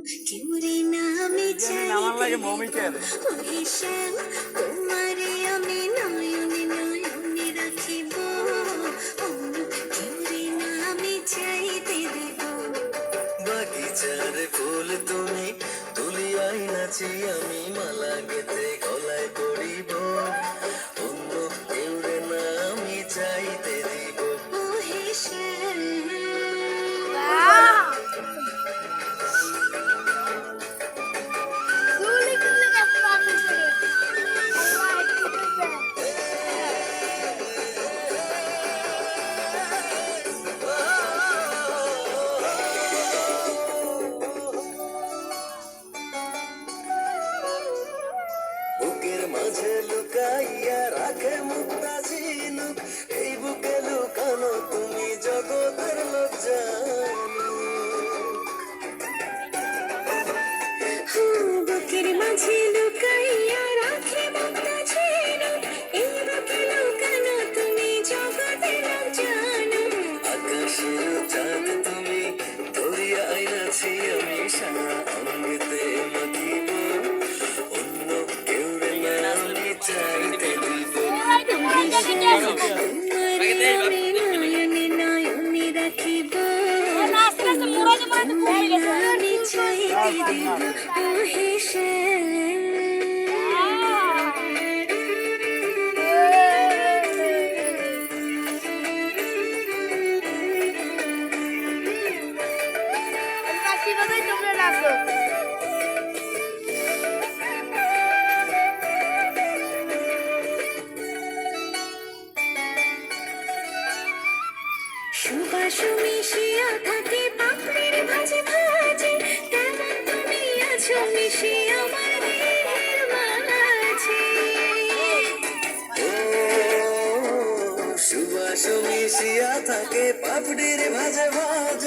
কিউরে নামে চাই আমার লাগে মমিকের তোমারে আমি নয়নে নয়নে রাখিব কিউরে নামে চাইতে দেব বাগিচার ফুল তুমি তুলিয়াই নাচি আমি মালা গেতে গলায় পড়িব অন্য কেউরে না আমি চাইতে দিব ও হেসেল বুকের মাঝে লুকাইয়া রাখে মুক্তা ঝিনুক এই বুকে লুকানো তুমি জগতের লজ্জানো বুকের মাঝে লুকাইয়া রাখে মুক্তা ঝিনুক এই বুকে লুকানো তুমি জগতের জানো আকাশের চাঁদ তুমি ধরিয়া আইনাছি আমি সারা অঙ্গেতে মাখিব অন্য কেউরে না আমি চাইতে দিব তোমারে আমি নয়নে নয়নে রাখিব আমি চাইতে দেব ও হেসেল সুবাস মিশিয়া থাকে পাপড়ির ভাজে ভাজে তেমন তুমি আছো মিশে আমার দেহের মাঝে ও সুবাস মিশিয়া থাকে পাপড়ির ভাজে ভাজে